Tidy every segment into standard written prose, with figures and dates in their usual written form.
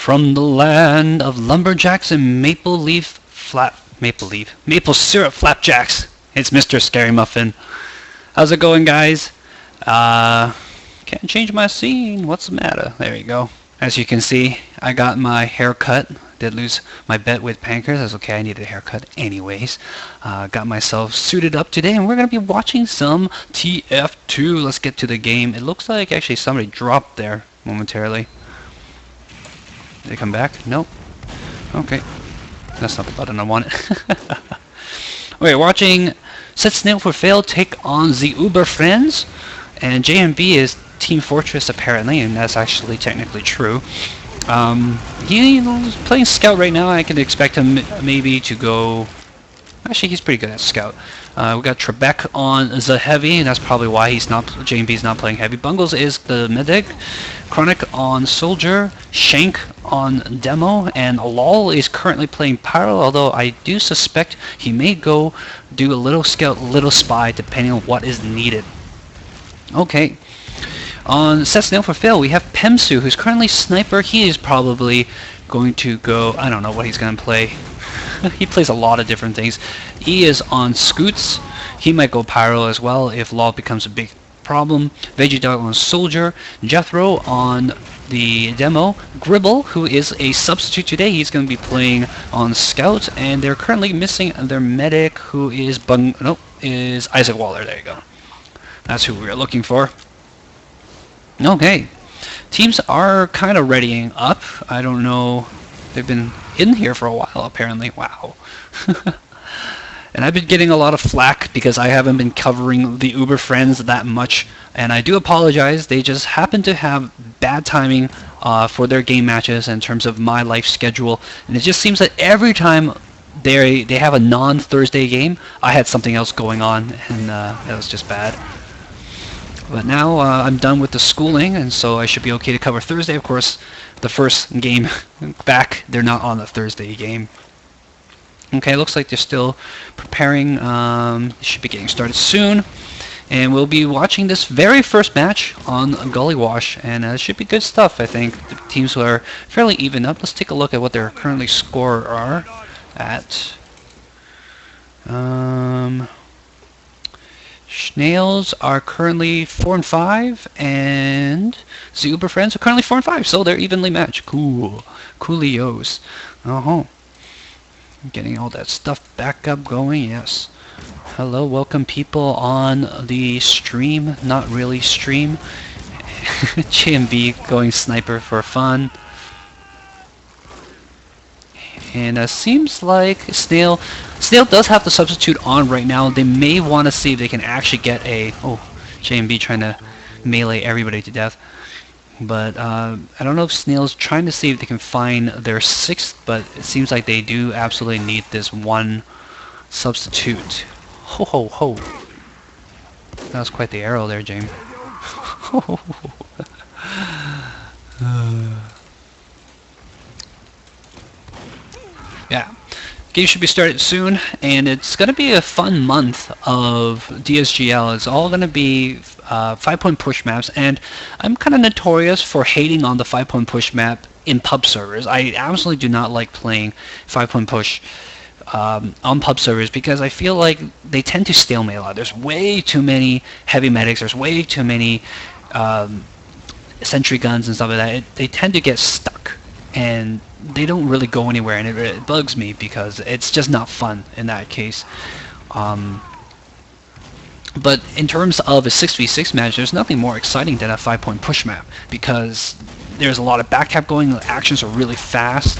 From the land of lumberjacks and maple syrup flapjacks, it's MrScaryMuffin. How's it going, guys? Can't change my scene. What's the matter? There you go. As you can see, I got my hair cut. Did lose my bet with Pankers. That's okay, I needed a haircut anyways. Got myself suited up today, and we're going to be watching some TF2. Let's get to the game. It looks like actually somebody dropped there momentarily. Did they come back? Nope. Okay. That's not the button I wanted. Okay, watching Set Snail for Fail take on the Uber Friends. And JMB is Team Fortress apparently, and that's actually technically true. He's playing Scout right now. I can expect him maybe to go... Actually, he's pretty good at Scout. We got Trebek on the Heavy, and that's probably why JMB's not playing Heavy. Bungles is the Medic. Chronic on Soldier. Shank on Demo. And Lol is currently playing Pyro, although I do suspect he may go do a little Scout, little Spy, depending on what is needed. Okay. On Set Snail for Fail, we have Pemsu, who's currently Sniper. He is probably going to go... I don't know what he's going to play. He plays a lot of different things. He is on Scoots. He might go Pyro as well if Law becomes a big problem. Veggie on Soldier. Jethro on the Demo. Gribble, who is a substitute today. He's going to be playing on Scout. And they're currently missing their Medic, who is... is Isaac Waller. There you go. That's who we're looking for. Okay, teams are kind of readying up. I don't know, they've been in here for a while apparently. Wow. And I've been getting a lot of flack because I haven't been covering the Uber Friends that much, and I do apologize. They just happen to have bad timing for their game matches in terms of my life schedule, and it just seems that every time they have a non-Thursday game, I had something else going on, and that was just bad. But now I'm done with the schooling, and so I should be okay to cover Thursday. Of course, the first game back, they're not on the Thursday game. Okay, looks like they're still preparing. Should be getting started soon. And we'll be watching this very first match on Gully Wash, and it should be good stuff, I think. The teams are fairly even up. Let's take a look at what their currently score are at. Snails are currently 4-5, and the Uber Friends are currently 4-5, so they're evenly matched. Cool. Coolios. Getting all that stuff back up going, yes. Hello, welcome people on the stream, not really stream. JMB going Sniper for fun. And seems like Snail does have the substitute on right now. They may want to see if they can actually get a... Oh, JMB trying to melee everybody to death. But I don't know if Snail's trying to see if they can find their 6th, but it seems like they do absolutely need this one substitute. Ho ho ho. That was quite the arrow there, James. Yeah, game should be started soon, and it's going to be a fun month of DSGL. It's all going to be 5-point push maps, and I'm kind of notorious for hating on the 5-point push map in pub servers. I absolutely do not like playing 5-point push on pub servers because I feel like they tend to stalemate a lot. There's way too many heavy medics, there's way too many sentry guns and stuff like that. They tend to get stuck, and they don't really go anywhere, and it bugs me because it's just not fun in that case. But in terms of a 6v6 match, there's nothing more exciting than a 5-point push map because there's a lot of back tap going, the actions are really fast,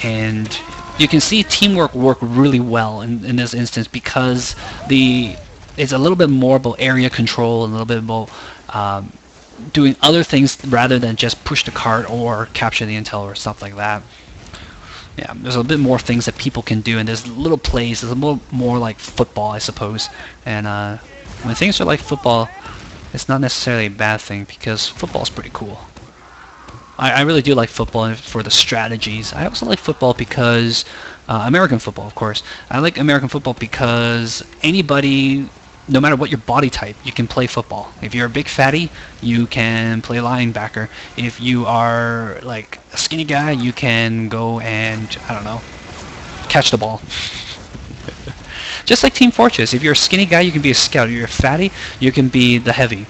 and you can see teamwork work really well in this instance because it's a little bit more about area control and a little bit about doing other things rather than just push the cart or capture the intel or stuff like that. Yeah, there's a bit more things that people can do, and there's little plays. There's a little more like football, I suppose. And when things are like football, it's not necessarily a bad thing because football's pretty cool. I really do like football for the strategies. I also like football because American football, of course. I like American football because anybody no matter what your body type, you can play football. If you're a big fatty, you can play linebacker. If you are like a skinny guy, you can go and, I don't know, catch the ball. Just like Team Fortress, if you're a skinny guy, you can be a scout. If you're a fatty, you can be the heavy.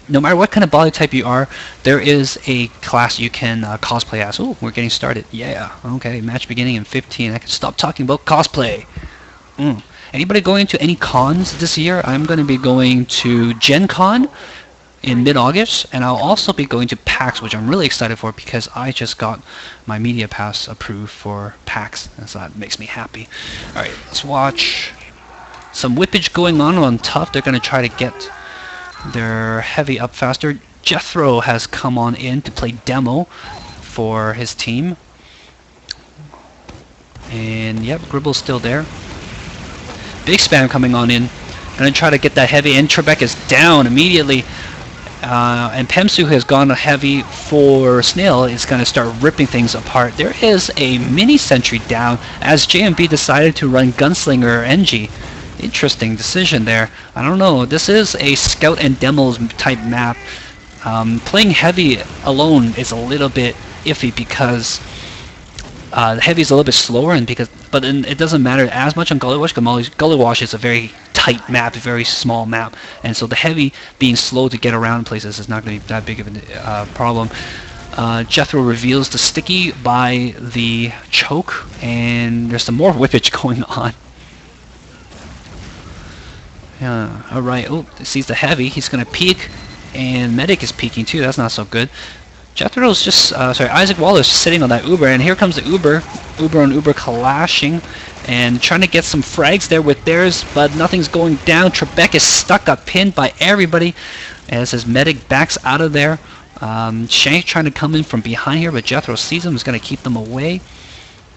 No matter what kind of body type you are, there is a class you can cosplay as. Oh, we're getting started. Yeah, okay, match beginning in 15. I can stop talking about cosplay. Anybody going to any cons this year? I'm going to be going to Gen Con in mid-August, and I'll also be going to PAX, which I'm really excited for because I just got my media pass approved for PAX, and so that makes me happy. Alright, let's watch some whippage going on TUF. They're going to try to get their heavy up faster. Jethro has come on in to play demo for his team. And yep, Gribble's still there. Big spam coming on in. Gonna try to get that heavy, and Trebek is down immediately. And Pemsu has gone heavy for Snail. Is gonna start ripping things apart. There is a mini sentry down as JMB decided to run Gunslinger NG. Interesting decision there. I don't know. This is a scout and demos type map. Playing heavy alone is a little bit iffy because the heavy is a little bit slower, and but it doesn't matter as much on Gullywash. Gullywash is a very tight map, a very small map, and so the heavy being slow to get around places is not going to be that big of a problem. Jethro reveals the sticky by the choke, and there's some more whippage going on. Alright, oh, sees the heavy, he's gonna peek, and Medic is peeking too, that's not so good. Jethro's just, Isaac Waller's sitting on that Uber, and here comes the Uber on Uber clashing, and trying to get some frags there with theirs, but nothing's going down. Trebek is stuck, got pinned by everybody, as his Medic backs out of there. Shank trying to come in from behind here, but Jethro sees him, is gonna keep them away.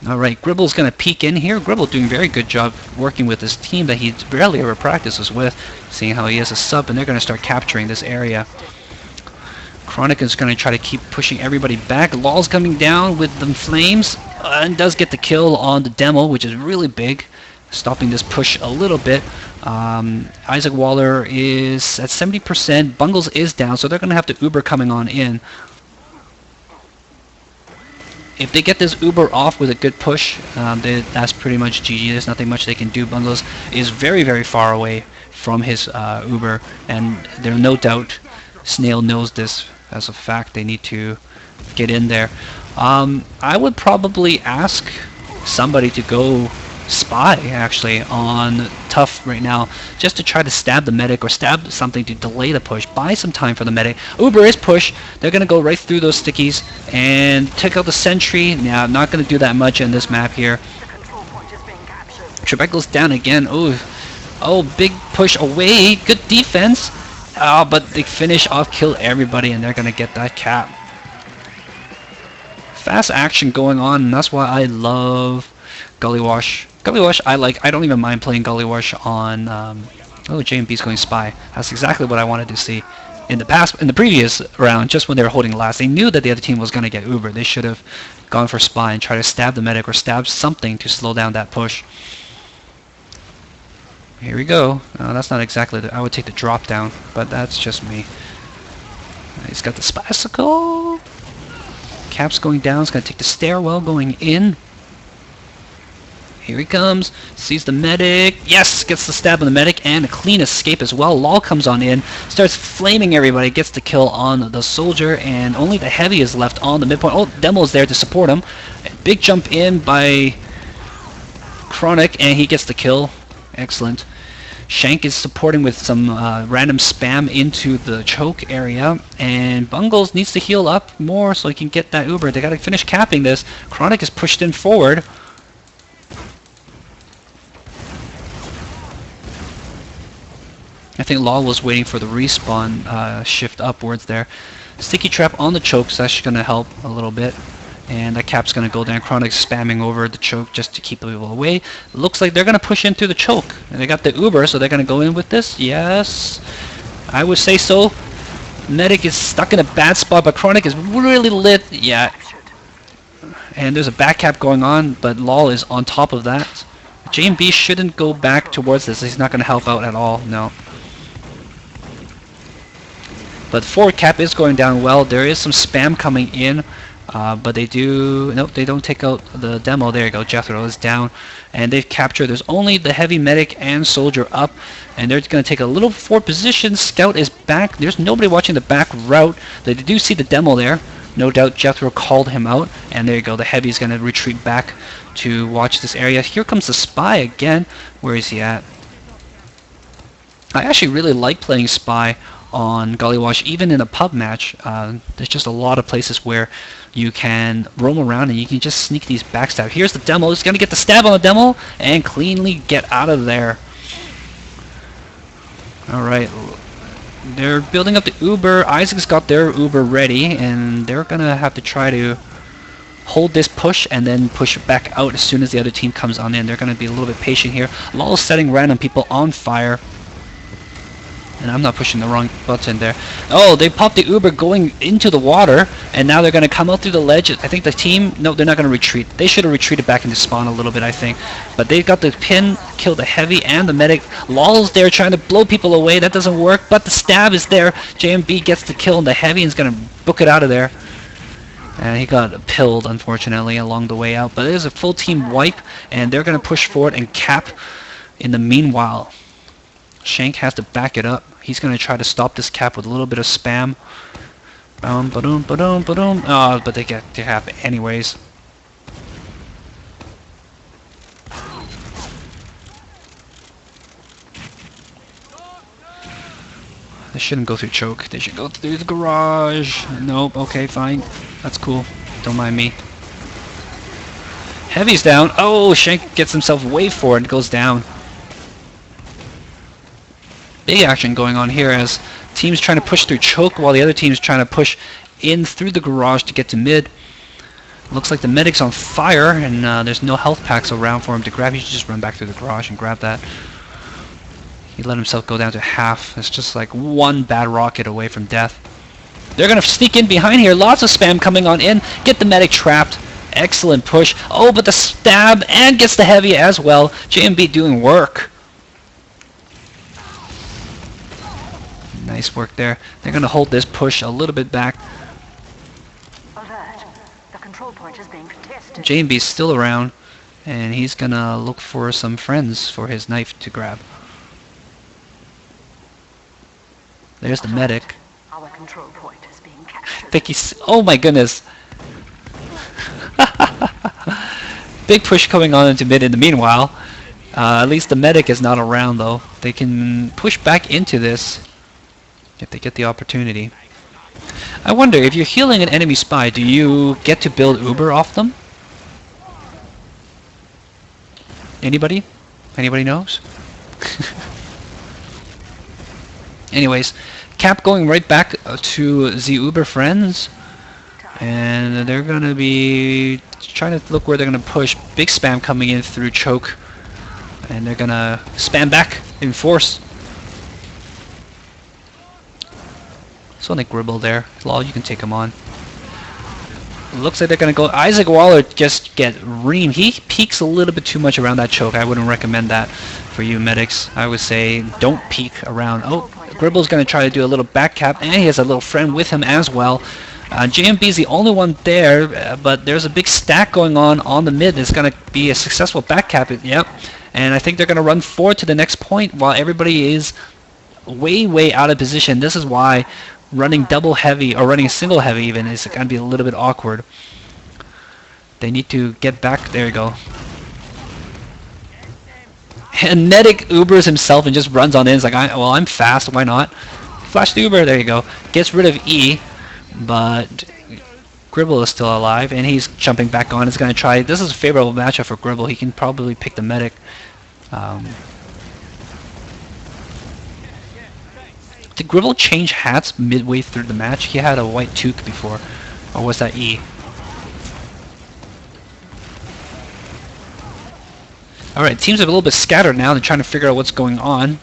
Alright, Gribble's going to peek in here. Gribble doing a very good job working with his team that he barely ever practices with, seeing how he is a sub, and they're going to start capturing this area. Chronic is going to try to keep pushing everybody back. Law's coming down with the flames, and does get the kill on the demo, which is really big, stopping this push a little bit. Isaac Waller is at 70%. Bungles is down, so they're going to have the Uber coming on in. If they get this Uber off with a good push, that's pretty much GG. There's nothing much they can do. Bungles is very, very far away from his Uber, and there's no doubt Snail knows this as a fact. They need to get in there. I would probably ask somebody to go spy, actually, on TUF right now, just to try to stab the medic or stab something to delay the push. Buy some time for the medic. Uber is push. They're going to go right through those stickies and take out the sentry. Now, I'm not going to do that much in this map here. Trebek goes down again. Oh, big push away. Good defense. But they finish off, kill everybody, and they're going to get that cap. Fast action going on, and that's why I love Gullywash. Gullywash, I don't even mind playing Gullywash on, JMB's going spy. That's exactly what I wanted to see. In the previous round, just when they were holding last, they knew that the other team was going to get Uber. They should have gone for spy and try to stab the medic or stab something to slow down that push. Here we go. That's not exactly I would take the drop down, but that's just me. He's got the Spasicle. Cap's going down. He's going to take the stairwell going in. Here he comes, sees the medic, yes, gets the stab on the medic, and a clean escape as well. Law comes on in, starts flaming everybody, gets the kill on the soldier, and only the heavy is left on the midpoint. Oh, Demo's there to support him. Big jump in by Chronic, and he gets the kill. Excellent. Shank is supporting with some random spam into the choke area, and Bungles needs to heal up more so he can get that Uber. They gotta finish capping this. Chronic is pushed in forward. I think Law was waiting for the respawn shift upwards there. Sticky trap on the choke, so that's going to help a little bit. And that cap's going to go down. Chronic's spamming over the choke just to keep the people away. Looks like they're going to push in through the choke. And they got the Uber, so they're going to go in with this. Yes, I would say so. Medic is stuck in a bad spot, but Chronic is really lit. Yeah. And there's a back cap going on, but Law is on top of that. J&B shouldn't go back towards this. He's not going to help out at all. No. But forward cap is going down well. There is some spam coming in. But they do... Nope, they don't take out the demo. There you go. Jethro is down. And they've captured... There's only the heavy medic and soldier up. And they're going to take a little forward position. Scout is back. There's nobody watching the back route. They do see the demo there. No doubt Jethro called him out. And there you go. The heavy is going to retreat back to watch this area. Here comes the spy again. Where is he at? I actually really like playing spy on Gollywash, even in a pub match. There's just a lot of places where you can roam around and you can just sneak these backstab. Here's the demo. He's going to get the stab on the demo and cleanly get out of there. Alright. They're building up the Uber. Isaac's got their Uber ready, and they're going to have to try to hold this push and then push it back out as soon as the other team comes on in. They're going to be a little bit patient here. Lol setting random people on fire. And I'm not pushing the wrong button there. Oh, they popped the Uber going into the water, and now they're going to come out through the ledge. I think the team... No, they're not going to retreat. They should have retreated back into spawn a little bit, I think. But they got the pin, killed the heavy and the medic. Lol's there trying to blow people away. That doesn't work, but the stab is there. JMB gets the kill, and the heavy is going to book it out of there. And he got pilled, unfortunately, along the way out. But it is a full team wipe, and they're going to push forward and cap in the meanwhile. Shank has to back it up. He's going to try to stop this cap with a little bit of spam. Ba-doom, ba-doom, ba-doom. Oh, but they get to cap anyways. They shouldn't go through choke. They should go through the garage. Nope. Okay, fine. That's cool. Don't mind me. Heavy's down. Oh, Shank gets himself waved for it and goes down. Big action going on here as teams trying to push through choke while the other team is trying to push in through the garage to get to mid. Looks like the medic's on fire, and there's no health packs around for him to grab. He should just run back through the garage and grab that. He let himself go down to half. It's just like one bad rocket away from death. They're going to sneak in behind here. Lots of spam coming on in. Get the medic trapped. Excellent push. Oh, but the stab and gets the heavy as well. JMB doing work. Nice work there. They're going to hold this push a little bit back. Alert. The control point is being contested. JMB's still around, and he's going to look for some friends for his knife to grab. There's the medic. Our control point is being captured. I think he's... Oh my goodness. Big push coming on into mid in the meanwhile. At least the medic is not around though. They can push back into this if they get the opportunity. I wonder, if you're healing an enemy spy, do you get to build Uber off them? Anybody? Anybody knows? Anyways, cap going right back to the Uber friends. And they're going to be trying to look where they're going to push. Big spam coming in through choke. And they're going to spam back in force. So they Gribble there. Lol, you can take him on. Looks like they're going to go... Isaac Waller just get reamed. He peeks a little bit too much around that choke. I wouldn't recommend that for you medics. I would say don't peek around. Oh, Gribble's going to try to do a little back cap. And he has a little friend with him as well. JMB is the only one there, but there's a big stack going on the mid. It's going to be a successful back cap. Yep. And I think they're going to run forward to the next point while everybody is way out of position. This is why running double heavy, or running a single heavy even, is going to be a little bit awkward. They need to get back. There you go. And medic Ubers himself and just runs on in. It's like, well, I'm fast. Why not? Flash the Uber. There you go. Gets rid of E. But Gribble is still alive, and he's jumping back on. He's going to try... This is a favorable matchup for Gribble. He can probably pick the medic. Did Gribble change hats midway through the match? He had a white toque before. Or was that E? Alright, teams are a little bit scattered now. They're trying to figure out what's going on.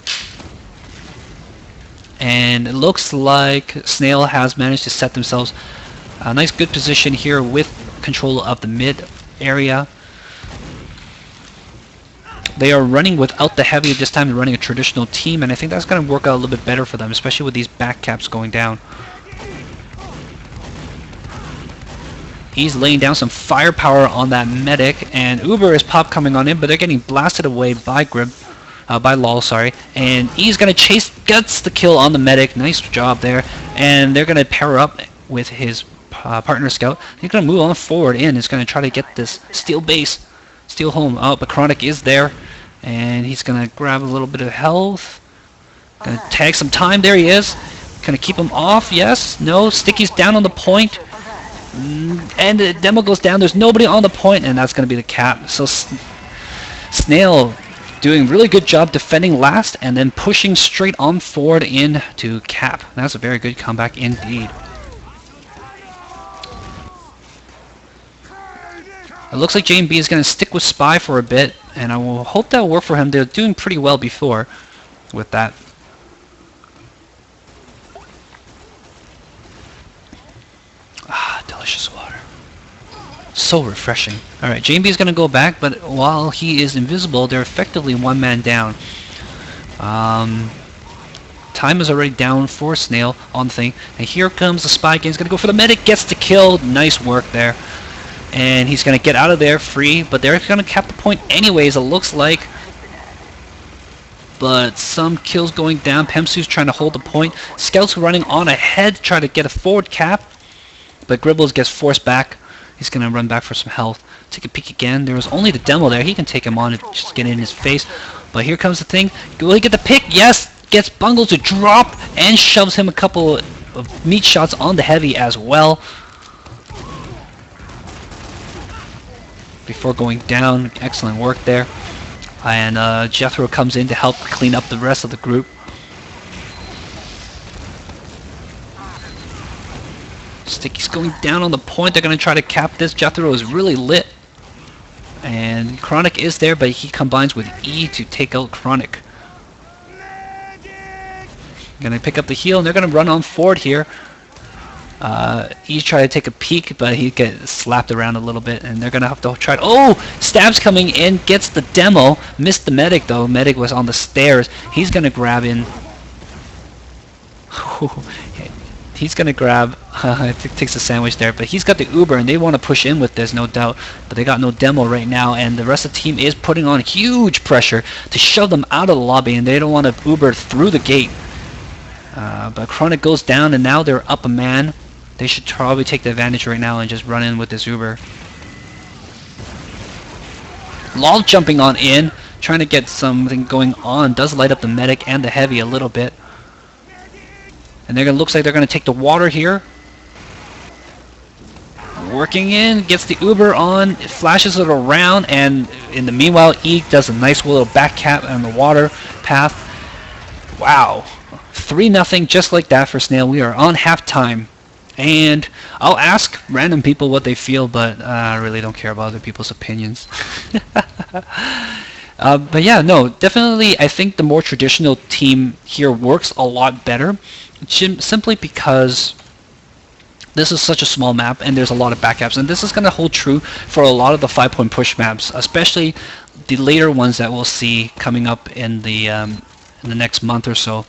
And it looks like Snail has managed to set themselves a nice good position here with control of the mid area. They are running without the heavy this time. They're running a traditional team, and I think that's going to work out a little bit better for them, especially with these back caps going down. He's laying down some firepower on that medic, and Uber is pop coming on in, but they're getting blasted away by by Lol, sorry. And he's gonna gets the kill on the medic. Nice job there. And they're gonna pair up with his partner scout. He's gonna move on forward in. He's gonna try to get this steel base, steel home. Oh, but Chronic is there, and he's gonna grab a little bit of health. Gonna tag some time. There he is. Gonna keep him off. Yes. No. Sticky's down on the point. And the demo goes down. There's nobody on the point, and that's going to be the cap. So Snail doing really good job defending last and then pushing straight on forward in to cap. That's a very good comeback indeed. It looks like JB is going to stick with Spy for a bit, and I will hope that will work for him. They're doing pretty well before with that. Delicious water. So refreshing. Alright, JB is going to go back, but while he is invisible, they're effectively one man down. Time is already down for Snail on the thing. And here comes the Spy again. He's going to go for the medic. Gets the kill. Nice work there. And he's going to get out of there free, but they're going to cap the point anyways, it looks like. But some kills going down. Pemsu's trying to hold the point. Scouts running on ahead, trying to get a forward cap. But Gribbles gets forced back. He's going to run back for some health. Take a peek again. There was only the demo there. He can take him on and just get in his face. But here comes the thing. Will he get the pick? Yes! Gets Bungle to drop and shoves him a couple of meat shots on the heavy as well. Before going down. Excellent work there. And Jethro comes in to help clean up the rest of the group. Sticky's going down on the point. They're going to try to cap this. Jethro is really lit. And Chronic is there, but he combines with E to take out Chronic. Going to pick up the heal, and they're going to run on forward here. He's trying to take a peek, but he gets slapped around a little bit, and they're going to have to try. Oh! Stab's coming in, gets the demo. Missed the medic, though. Medic was on the stairs. He's going to grab in. He's going to grab, takes a sandwich there, but he's got the Uber, and they want to push in with this, no doubt. But they got no demo right now, and the rest of the team is putting on huge pressure to shove them out of the lobby, and they don't want to Uber through the gate. But Chronic goes down, and now they're up a man. They should probably take the advantage right now and just run in with this Uber. Lol jumping on in, trying to get something going on. Does light up the medic and the heavy a little bit. And looks like they're going to take the water here. Working in, gets the Uber on, it flashes it around, and in the meanwhile, Eek does a nice little back cap on the water path. Wow. 3-0 just like that for Snail. We are on halftime. And I'll ask random people what they feel, but I really don't care about other people's opinions. But yeah, no, definitely I think the more traditional team here works a lot better. Simply because this is such a small map and there's a lot of backups, and this is going to hold true for a lot of the 5-point push maps, especially the later ones that we'll see coming up in the next month or so.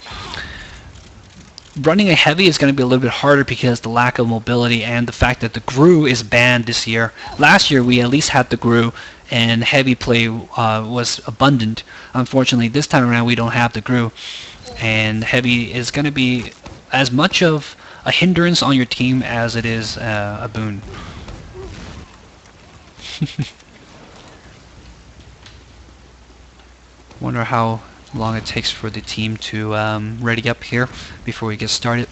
Running a heavy is going to be a little bit harder because the lack of mobility and the fact that the GRU is banned this year. Last year we at least had the GRU and heavy play was abundant. Unfortunately this time around we don't have the GRU, and heavy is going to be as much of a hindrance on your team as it is a boon. Wonder how long it takes for the team to ready up here before we get started.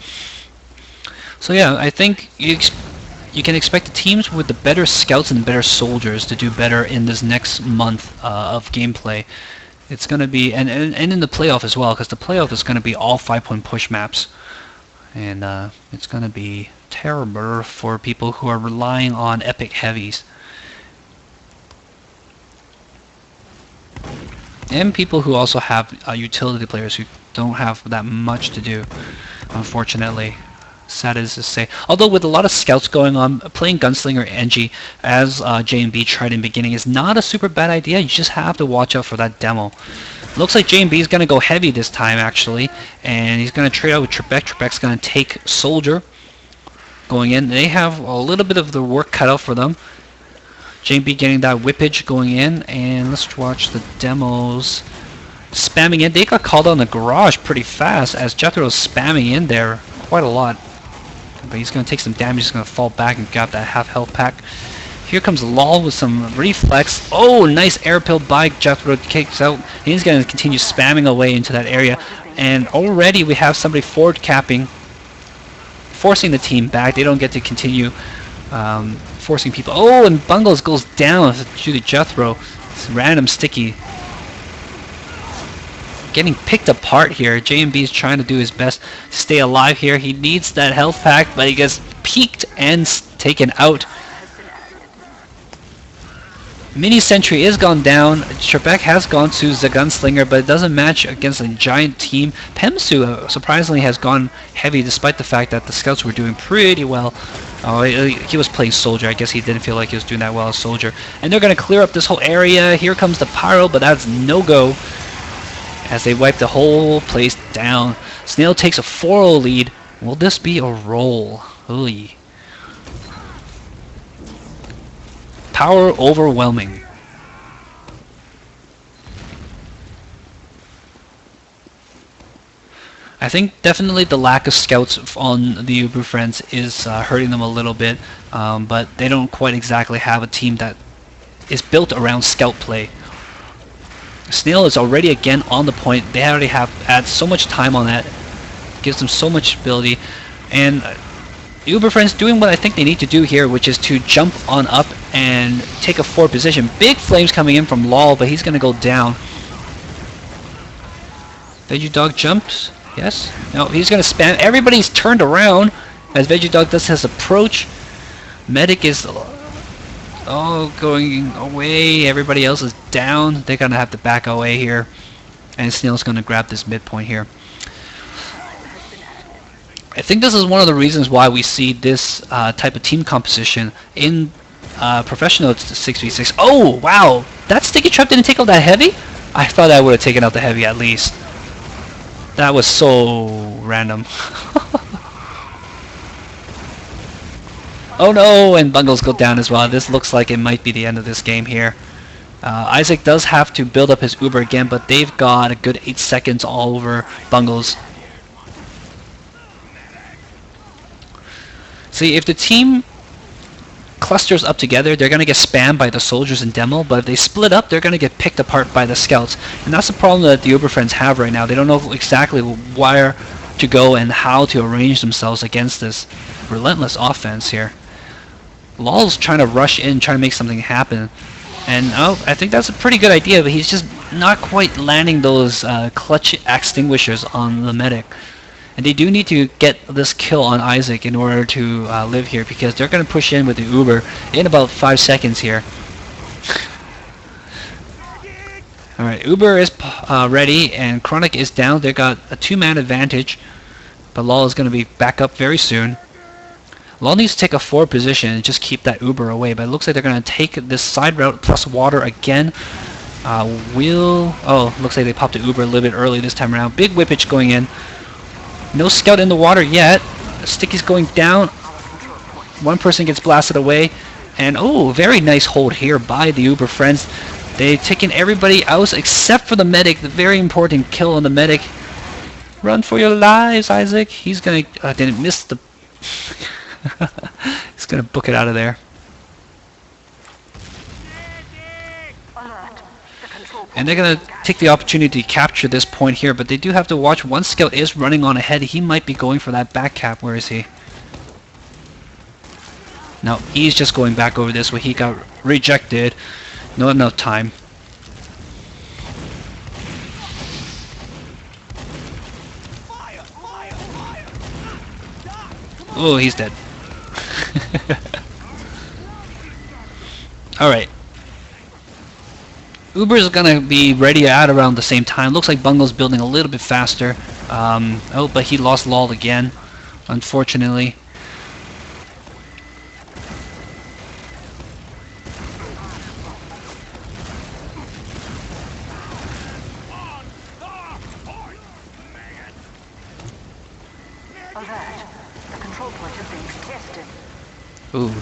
So yeah, I think you can expect the teams with the better scouts and better soldiers to do better in this next month of gameplay. It's going to be, and in the playoff as well, because the playoff is going to be all 5-point push maps. And it's going to be terrible for people who are relying on epic heavies. And people who also have utility players who don't have that much to do, unfortunately. sad as to say. Although with a lot of scouts going on, playing Gunslinger NG as J&B tried in the beginning is not a super bad idea. You just have to watch out for that demo. Looks like J&B is going to go heavy this time actually, and he's going to trade out with Trebek. Trebek's going to take Soldier going in. They have a little bit of the work cut out for them. J&B getting that whippage going in, and let's watch the demos. Spamming in. They got called on the garage pretty fast as Jethro's spamming in there quite a lot. But he's going to take some damage. He's going to fall back and grab that half health pack. Here comes Lol with some reflex. Oh, nice air pill by Jethro. Kicks out. He's going to continue spamming away into that area. And already we have somebody forward capping, forcing the team back. They don't get to continue forcing people. Oh, and Bungles goes down to the Jethro. It's random sticky. Getting picked apart here. J&B is trying to do his best to stay alive here. He needs that health pack, but he gets peeked and taken out. Mini Sentry is gone down. Trebek has gone to the Gunslinger, but it doesn't match against a giant team. Pemsu surprisingly has gone heavy despite the fact that the scouts were doing pretty well. He was playing Soldier. I guess he didn't feel like he was doing that well as Soldier. And they're going to clear up this whole area. Here comes the Pyro, but that's no-go as they wipe the whole place down. Snail takes a 4-0 lead. Will this be a roll? Oy. Power overwhelming. I think definitely the lack of scouts on the Uber Friends is hurting them a little bit, but they don't quite exactly have a team that is built around scout play. Snail is already again on the point. They already have had so much time on that. Gives them so much ability. And Uber Friends doing what I think they need to do here, which is to jump on up and take a forward position. Big flames coming in from Lol, but he's going to go down. Veggie Dog jumps. Yes? No, he's going to spam. Everybody's turned around as Veggie Dog does his approach. Medic is going away. Everybody else is down. They're going to have to back away here. And Snail's going to grab this midpoint here. I think this is one of the reasons why we see this type of team composition in professional 6v6. Oh, wow! That sticky trap didn't take out that heavy? I thought I would have taken out the heavy at least. That was so random. Oh no, and Bungles go down as well. This looks like it might be the end of this game here. Isaac does have to build up his Uber again, but they've got a good 8 seconds all over Bungles. See, if the team clusters up together, they're going to get spammed by the soldiers in demo, but if they split up, they're going to get picked apart by the scouts. And that's the problem that the Uber Friends have right now. They don't know exactly where to go and how to arrange themselves against this relentless offense here. Lol's trying to rush in, trying to make something happen. And I think that's a pretty good idea, but he's just not quite landing those clutch extinguishers on the medic. And they do need to get this kill on Isaac in order to live here, because they're going to push in with the Uber in about 5 seconds here. Alright, Uber is ready, and Chronic is down. They got a 2-man advantage, but Lol is going to be back up very soon. Lol needs to take a forward position and just keep that Uber away, but it looks like they're going to take this side route plus water again. Looks like they popped the Uber a little bit early this time around. Big whippage going in. No scout in the water yet. Sticky's going down. One person gets blasted away. And very nice hold here by the Uber Friends. They've taken everybody out except for the medic. The very important kill on the medic. Run for your lives, Isaac. He's gonna didn't miss the he's gonna book it out of there. And they're going to take the opportunity to capture this point here, but they do have to watch. One scout is running on ahead. He might be going for that back cap. Where is he? No, he's just going back over this way. He got rejected. Not enough time. Oh, he's dead. Alright. Uber's gonna be ready at around the same time. Looks like Bungle's building a little bit faster. But he lost Lol again. unfortunately. Alert. The control point is being contested. Ooh.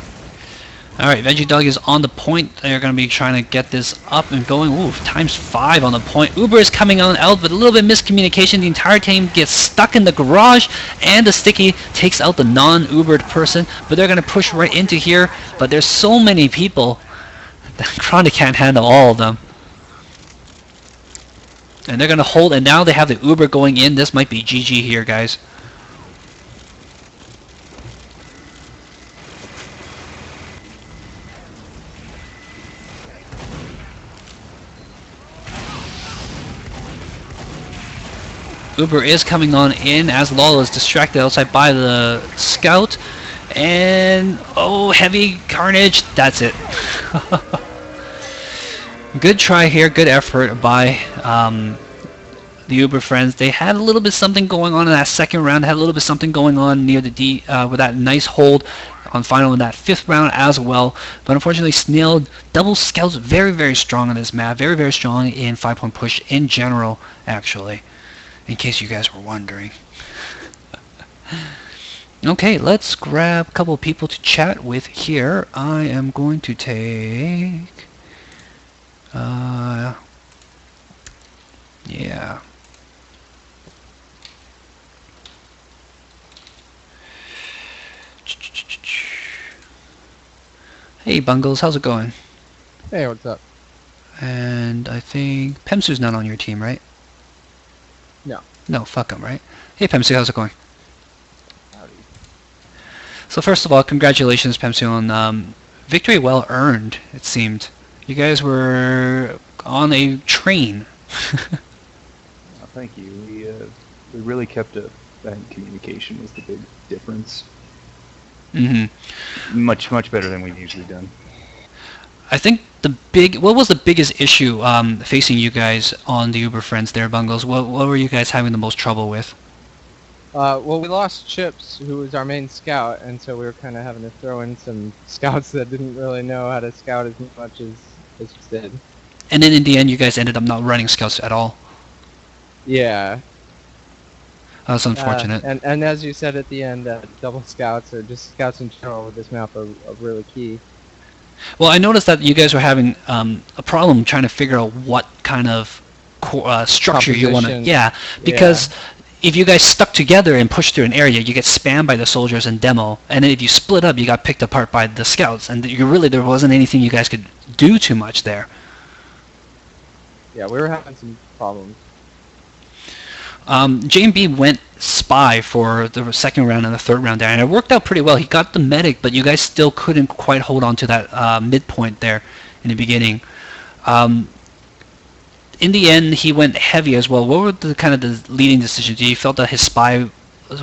Alright, Veggie Dog is on the point. They're going to be trying to get this up and going. Ooh, ×5 on the point. Uber is coming on out, but a little bit of miscommunication. The entire team gets stuck in the garage, and the sticky takes out the non-Ubered person. But they're going to push right into here. But there's so many people that Chronic can't handle all of them. And they're going to hold, and now they have the Uber going in. This might be GG here, guys. Uber is coming on in as Lol is distracted outside by the scout. And, oh, heavy carnage. That's it. Good try here. Good effort by the Uber friends. They had a little bit something going on in that second round. Had a little bit something going on near the D with that nice hold on final in that 5th round as well. But unfortunately, Snail double scouts very, very strong on this map. Very, very strong in 5-point push in general, actually. In case you guys were wondering. Okay, let's grab a couple people to chat with here. I am going to take... yeah. Hey, Bungles, how's it going? Hey, what's up? And I think Pemsu's not on your team, right? No. No, fuck him, right? Hey, Pemsu, how's it going? Howdy. So first of all, congratulations, Pemsu, on victory well earned, it seemed. You guys were on a train. Oh, thank you. We really kept that communication was the big difference. Mm-hmm. Much better than we've usually done. I think what was the biggest issue facing you guys on the Uber Friends there, Bungles? What were you guys having the most trouble with? Well, we lost Chips, who was our main scout, and so we were kind of having to throw in some scouts that didn't really know how to scout as much as Chips did. And then in the end, you guys ended up not running scouts at all. Yeah. That's unfortunate. And as you said at the end, double scouts, or just scouts in general with this map are really key. Well, I noticed that you guys were having a problem trying to figure out what kind of structure you want to... Yeah, because if you guys stuck together and pushed through an area, you get spammed by the soldiers in demo, and then if you split up, you got picked apart by the scouts, and there wasn't anything you guys could do too much there. Yeah, we were having some problems. J&B went spy for the second round and the third round there, and it worked out pretty well. He got the medic, but you guys still couldn't quite hold on to that midpoint there in the beginning. In the end, he went heavy as well. What were the kind of the leading decisions? Do you felt that his spy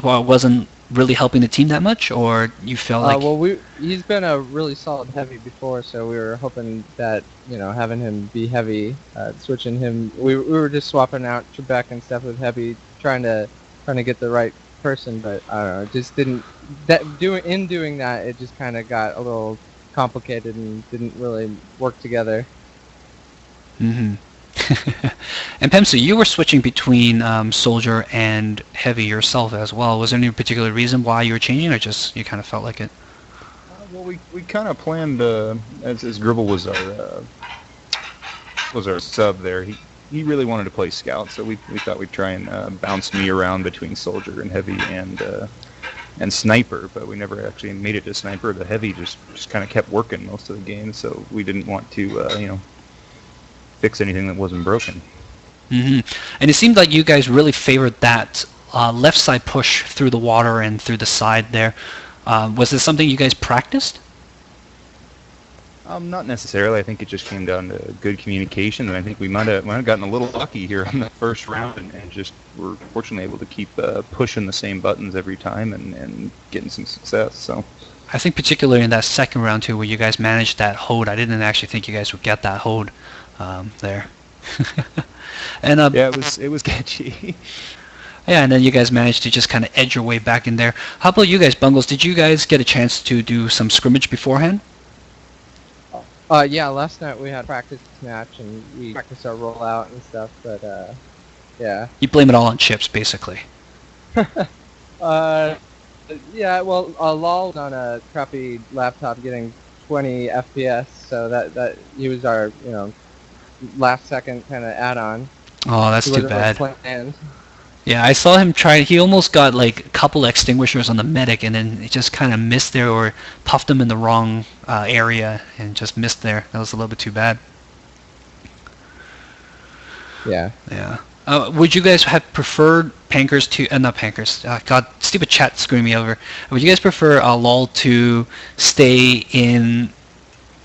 wasn't really helping the team that much, or you felt like... Well, he's been a really solid heavy before, so we were hoping that, having him be heavy, switching him, we were just swapping out Trebek and stuff with heavy, trying to get the right person, but I don't know, it just didn't. In doing that, it just kind of got a little complicated and didn't really work together. Mm-hmm. And Pemsu, you were switching between soldier and heavy yourself as well. Was there any particular reason why you were changing, or just you kind of felt like it? Well, we kind of planned as Gribble was our sub there. He really wanted to play scout, so we thought we'd try and bounce me around between soldier and heavy and sniper, but we never actually made it to sniper. The heavy just kind of kept working most of the game, so we didn't want to fix anything that wasn't broken. Mm-hmm. And it seemed like you guys really favored that left side push through the water and through the side there. Was this something you guys practiced? Not necessarily. I think it just came down to good communication, and I think we might have gotten a little lucky here on the first round, and just were fortunately able to keep pushing the same buttons every time and getting some success. So I think particularly in that second round too, where you guys managed that hold, I didn't actually think you guys would get that hold there. And yeah, it was sketchy. Yeah, and then you guys managed to just kind of edge your way back in there. How about you guys, Bungles? Did you guys get a chance to do some scrimmage beforehand? Yeah, last night we had a practice match and we practiced our rollout and stuff, but yeah. You blame it all on chips, basically. Yeah, well, LOL's on a crappy laptop getting 20 FPS, so that he was our, last second kind of add-on. Oh, that's He too wasn't bad. really planned. Yeah, I saw him try. He almost got like a couple extinguishers on the medic, and then it just kind of missed there, or puffed him in the wrong area, and just missed there. That was a little bit too bad. Yeah. Yeah. Would you guys have preferred Pankers to, not Pankers, God, stupid chat screwing me over. Would you guys prefer LOL to stay in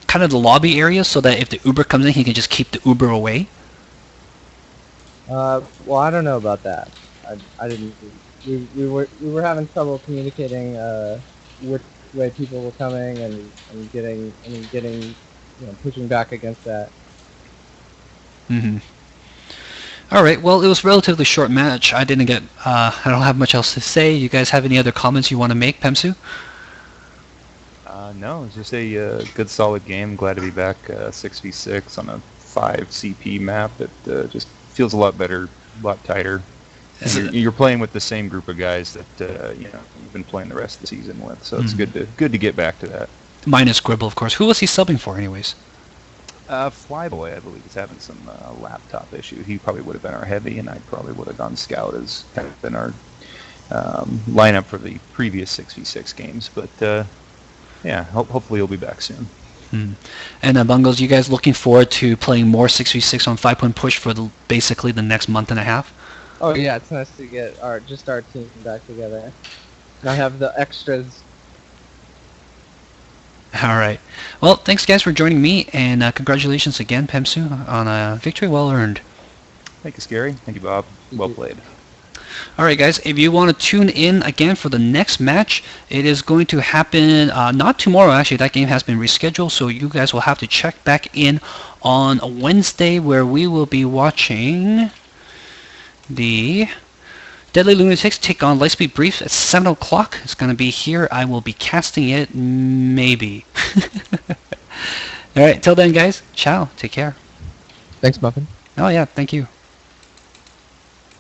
kind of the lobby area so that if the Uber comes in, he can just keep the Uber away? Well, I don't know about that. I didn't. We were having trouble communicating which way people were coming and getting pushing back against that. Mm-hmm. All right. Well, it was a relatively short match. I didn't get. I don't have much else to say. You guys have any other comments you want to make, Pemsu? No, it's just a good, solid game. Glad to be back 6v6 on a 5 CP map. It just feels a lot better, a lot tighter. And you're playing with the same group of guys that you've been playing the rest of the season with. So it's good to get back to that. Minus Gribble, of course. Who was he subbing for, anyways? Flyboy, I believe, is having some laptop issue. He probably would have been our heavy, and I probably would have gone scout as kind of been our lineup for the previous 6v6 games. But yeah, hopefully he'll be back soon. And Bungles, you guys looking forward to playing more 6v6 on 5-point push for basically the next month and a half? Oh yeah, it's nice to get our team back together. Not have the extras. All right. Well, thanks guys for joining me, and congratulations again, Pemsu, on a victory well earned. Thank you, Scary. Thank you, Bob. Well played. All right, guys. If you want to tune in again for the next match, it is going to happen not tomorrow. Actually, that game has been rescheduled, so you guys will have to check back in on Wednesday, where we will be watching the Deadly Lunatics take on Lightspeed Briefs at 7 o'clock. It's going to be here. I will be casting it, maybe. All right, till then, guys. Ciao. Take care. Thanks, Muffin. Oh, yeah. Thank you.